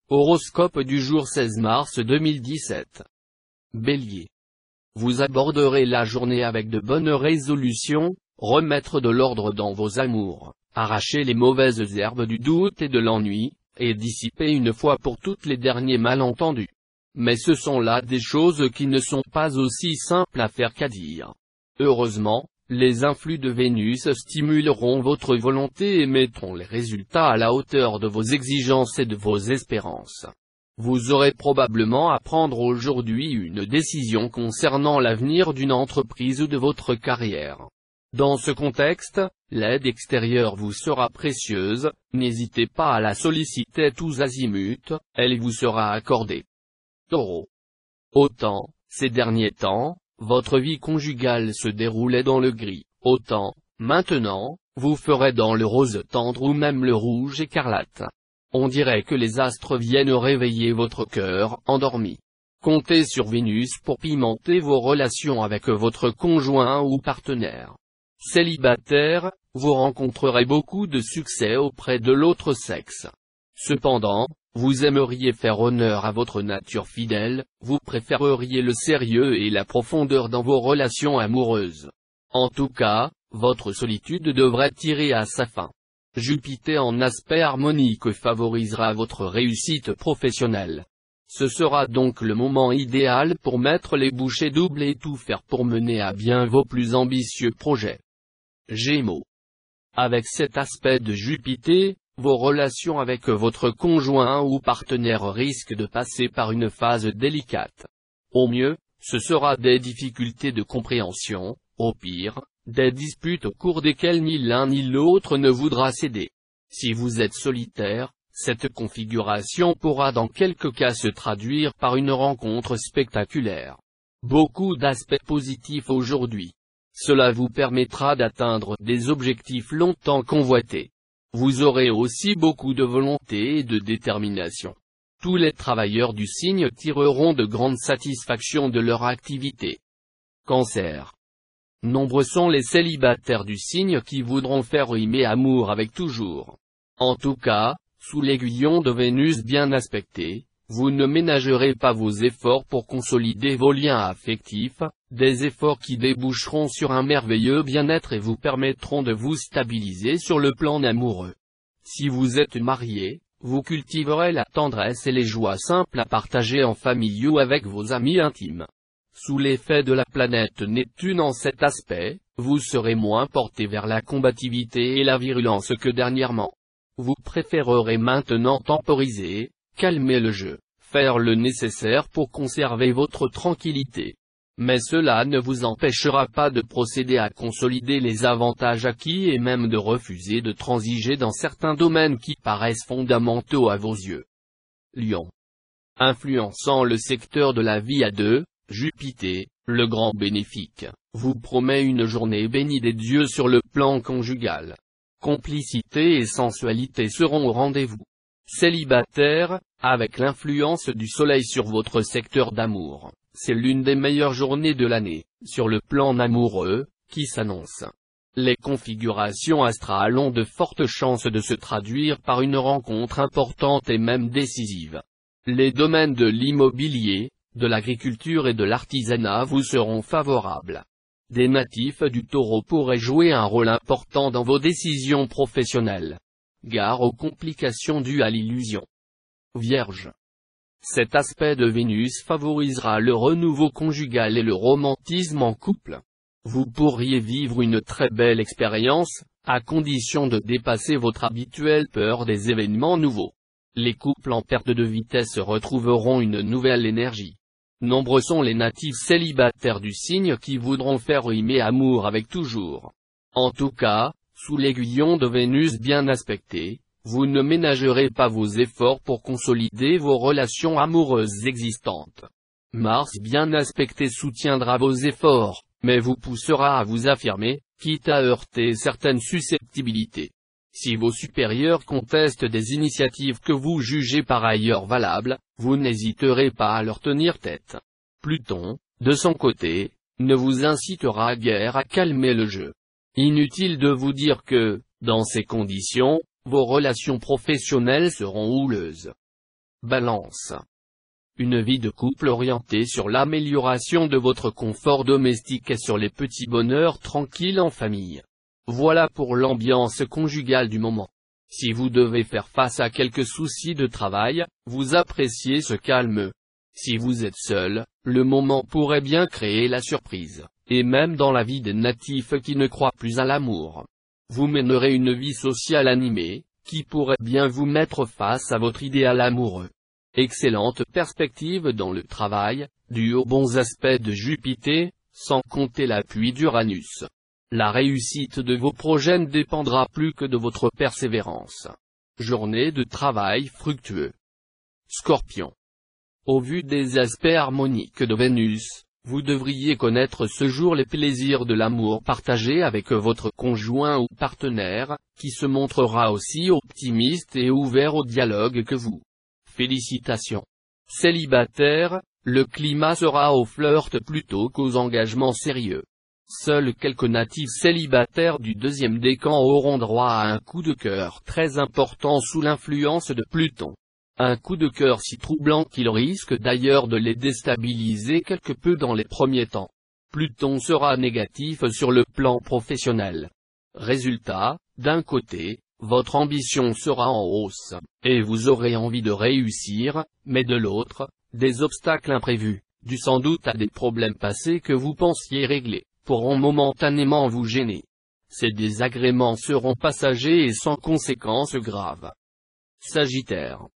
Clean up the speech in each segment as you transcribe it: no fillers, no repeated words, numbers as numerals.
Horoscope du jour 16 mars 2017. Bélier. Vous aborderez la journée avec de bonnes résolutions, remettre de l'ordre dans vos amours, arracher les mauvaises herbes du doute et de l'ennui, et dissiper une fois pour toutes les derniers malentendus. Mais ce sont là des choses qui ne sont pas aussi simples à faire qu'à dire. Heureusement, les influx de Vénus stimuleront votre volonté et mettront les résultats à la hauteur de vos exigences et de vos espérances. Vous aurez probablement à prendre aujourd'hui une décision concernant l'avenir d'une entreprise ou de votre carrière. Dans ce contexte, l'aide extérieure vous sera précieuse, n'hésitez pas à la solliciter tous azimuts, elle vous sera accordée. Taureau. Autant, ces derniers temps, votre vie conjugale se déroulait dans le gris, autant, maintenant, vous ferez dans le rose tendre ou même le rouge écarlate. On dirait que les astres viennent réveiller votre cœur endormi. Comptez sur Vénus pour pimenter vos relations avec votre conjoint ou partenaire. Célibataire, vous rencontrerez beaucoup de succès auprès de l'autre sexe. Cependant, vous aimeriez faire honneur à votre nature fidèle, vous préféreriez le sérieux et la profondeur dans vos relations amoureuses. En tout cas, votre solitude devrait tirer à sa fin. Jupiter en aspect harmonique favorisera votre réussite professionnelle. Ce sera donc le moment idéal pour mettre les bouchées doubles et tout faire pour mener à bien vos plus ambitieux projets. Gémeaux. Avec cet aspect de Jupiter, vos relations avec votre conjoint ou partenaire risquent de passer par une phase délicate. Au mieux, ce sera des difficultés de compréhension, au pire, des disputes au cours desquelles ni l'un ni l'autre ne voudra céder. Si vous êtes solitaire, cette configuration pourra dans quelques cas se traduire par une rencontre spectaculaire. Beaucoup d'aspects positifs aujourd'hui. Cela vous permettra d'atteindre des objectifs longtemps convoités. Vous aurez aussi beaucoup de volonté et de détermination. Tous les travailleurs du signe tireront de grandes satisfactions de leur activité. Cancer. Nombreux sont les célibataires du signe qui voudront faire rimer amour avec toujours. En tout cas, sous l'aiguillon de Vénus bien aspecté, vous ne ménagerez pas vos efforts pour consolider vos liens affectifs, des efforts qui déboucheront sur un merveilleux bien-être et vous permettront de vous stabiliser sur le plan amoureux. Si vous êtes marié, vous cultiverez la tendresse et les joies simples à partager en famille ou avec vos amis intimes. Sous l'effet de la planète Neptune en cet aspect, vous serez moins porté vers la combativité et la virulence que dernièrement. Vous préférerez maintenant temporiser, calmer le jeu, faire le nécessaire pour conserver votre tranquillité. Mais cela ne vous empêchera pas de procéder à consolider les avantages acquis et même de refuser de transiger dans certains domaines qui paraissent fondamentaux à vos yeux. Lion. Influençant le secteur de la vie à deux, Jupiter, le grand bénéfique, vous promet une journée bénie des dieux sur le plan conjugal. Complicité et sensualité seront au rendez-vous. Célibataire, avec l'influence du soleil sur votre secteur d'amour, c'est l'une des meilleures journées de l'année, sur le plan amoureux, qui s'annonce. Les configurations astrales ont de fortes chances de se traduire par une rencontre importante et même décisive. Les domaines de l'immobilier, de l'agriculture et de l'artisanat vous seront favorables. Des natifs du Taureau pourraient jouer un rôle important dans vos décisions professionnelles. Gare aux complications dues à l'illusion. Vierge. Cet aspect de Vénus favorisera le renouveau conjugal et le romantisme en couple. Vous pourriez vivre une très belle expérience, à condition de dépasser votre habituelle peur des événements nouveaux. Les couples en perte de vitesse retrouveront une nouvelle énergie. Nombreux sont les natifs célibataires du signe qui voudront faire rimer amour avec toujours. En tout cas, sous l'aiguillon de Vénus bien aspecté, vous ne ménagerez pas vos efforts pour consolider vos relations amoureuses existantes. Mars bien aspecté soutiendra vos efforts, mais vous poussera à vous affirmer, quitte à heurter certaines susceptibilités. Si vos supérieurs contestent des initiatives que vous jugez par ailleurs valables, vous n'hésiterez pas à leur tenir tête. Pluton, de son côté, ne vous incitera guère à calmer le jeu. Inutile de vous dire que, dans ces conditions, vos relations professionnelles seront houleuses. Balance. Une vie de couple orientée sur l'amélioration de votre confort domestique et sur les petits bonheurs tranquilles en famille. Voilà pour l'ambiance conjugale du moment. Si vous devez faire face à quelques soucis de travail, vous appréciez ce calme. Si vous êtes seul, le moment pourrait bien créer la surprise, et même dans la vie des natifs qui ne croient plus à l'amour. Vous mènerez une vie sociale animée, qui pourrait bien vous mettre face à votre idéal amoureux. Excellente perspective dans le travail, due aux bons aspects de Jupiter, sans compter l'appui d'Uranus. La réussite de vos projets ne dépendra plus que de votre persévérance. Journée de travail fructueux. Scorpion. Au vu des aspects harmoniques de Vénus, vous devriez connaître ce jour les plaisirs de l'amour partagé avec votre conjoint ou partenaire, qui se montrera aussi optimiste et ouvert au dialogue que vous. Félicitations. Célibataire, le climat sera au flirt plutôt qu'aux engagements sérieux. Seuls quelques natifs célibataires du deuxième décan auront droit à un coup de cœur très important sous l'influence de Pluton. Un coup de cœur si troublant qu'il risque d'ailleurs de les déstabiliser quelque peu dans les premiers temps. Pluton sera négatif sur le plan professionnel. Résultat, d'un côté, votre ambition sera en hausse, et vous aurez envie de réussir, mais de l'autre, des obstacles imprévus, dus sans doute à des problèmes passés que vous pensiez régler, pourront momentanément vous gêner. Ces désagréments seront passagers et sans conséquences graves. Sagittaire.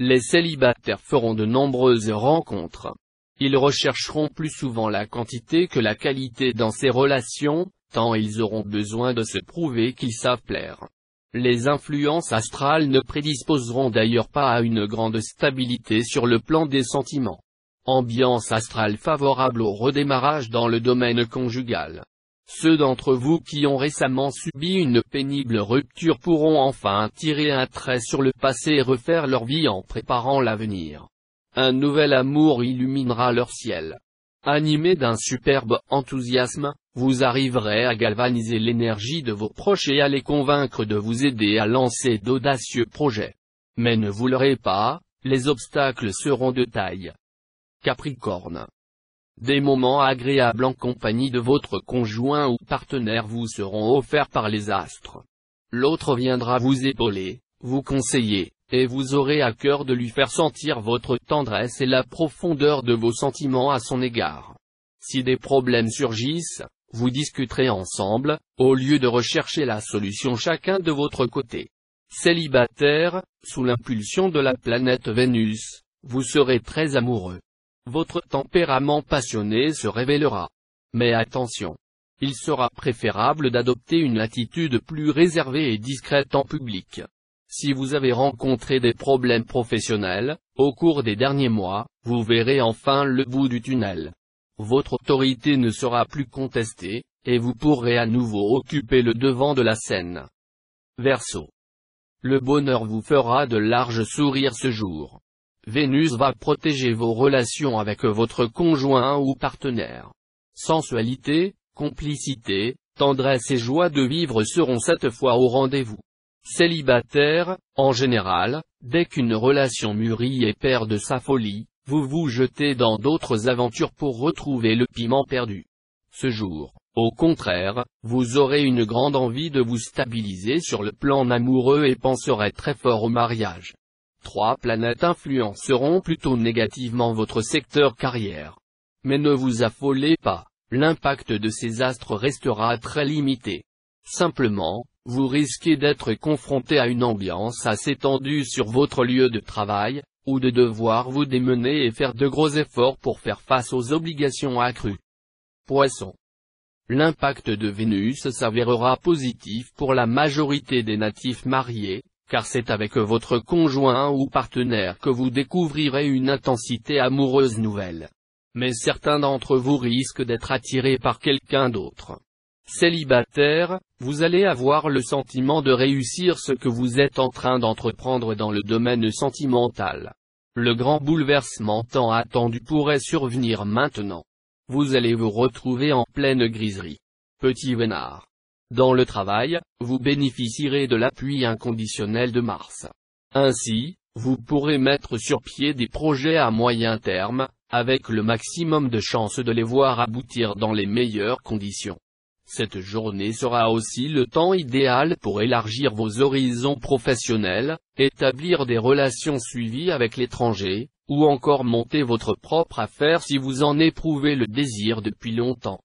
Les célibataires feront de nombreuses rencontres. Ils rechercheront plus souvent la quantité que la qualité dans ces relations, tant ils auront besoin de se prouver qu'ils savent plaire. Les influences astrales ne prédisposeront d'ailleurs pas à une grande stabilité sur le plan des sentiments. Ambiance astrale favorable au redémarrage dans le domaine conjugal. Ceux d'entre vous qui ont récemment subi une pénible rupture pourront enfin tirer un trait sur le passé et refaire leur vie en préparant l'avenir. Un nouvel amour illuminera leur ciel. Animé d'un superbe enthousiasme, vous arriverez à galvaniser l'énergie de vos proches et à les convaincre de vous aider à lancer d'audacieux projets. Mais ne vous leurrez pas, les obstacles seront de taille. Capricorne. Des moments agréables en compagnie de votre conjoint ou partenaire vous seront offerts par les astres. L'autre viendra vous épauler, vous conseiller, et vous aurez à cœur de lui faire sentir votre tendresse et la profondeur de vos sentiments à son égard. Si des problèmes surgissent, vous discuterez ensemble, au lieu de rechercher la solution chacun de votre côté. Célibataire, sous l'impulsion de la planète Vénus, vous serez très amoureux. Votre tempérament passionné se révélera. Mais attention, il sera préférable d'adopter une attitude plus réservée et discrète en public. Si vous avez rencontré des problèmes professionnels, au cours des derniers mois, vous verrez enfin le bout du tunnel. Votre autorité ne sera plus contestée, et vous pourrez à nouveau occuper le devant de la scène. Verseau. Le bonheur vous fera de larges sourires ce jour. Vénus va protéger vos relations avec votre conjoint ou partenaire. Sensualité, complicité, tendresse et joie de vivre seront cette fois au rendez-vous. Célibataire, en général, dès qu'une relation mûrit et perd de sa folie, vous vous jetez dans d'autres aventures pour retrouver le piment perdu. Ce jour, au contraire, vous aurez une grande envie de vous stabiliser sur le plan amoureux et penserez très fort au mariage. 3 planètes influenceront plutôt négativement votre secteur carrière. Mais ne vous affolez pas, l'impact de ces astres restera très limité. Simplement, vous risquez d'être confronté à une ambiance assez tendue sur votre lieu de travail, ou de devoir vous démener et faire de gros efforts pour faire face aux obligations accrues. Poisson. L'impact de Vénus s'avérera positif pour la majorité des natifs mariés, car c'est avec votre conjoint ou partenaire que vous découvrirez une intensité amoureuse nouvelle. Mais certains d'entre vous risquent d'être attirés par quelqu'un d'autre. Célibataire, vous allez avoir le sentiment de réussir ce que vous êtes en train d'entreprendre dans le domaine sentimental. Le grand bouleversement tant attendu pourrait survenir maintenant. Vous allez vous retrouver en pleine griserie. Petit Vénard. Dans le travail, vous bénéficierez de l'appui inconditionnel de Mars. Ainsi, Vous pourrez mettre sur pied des projets à moyen terme, avec le maximum de chances de les voir aboutir dans les meilleures conditions. Cette journée sera aussi le temps idéal pour élargir vos horizons professionnels, établir des relations suivies avec l'étranger, ou encore monter votre propre affaire si vous en éprouvez le désir depuis longtemps.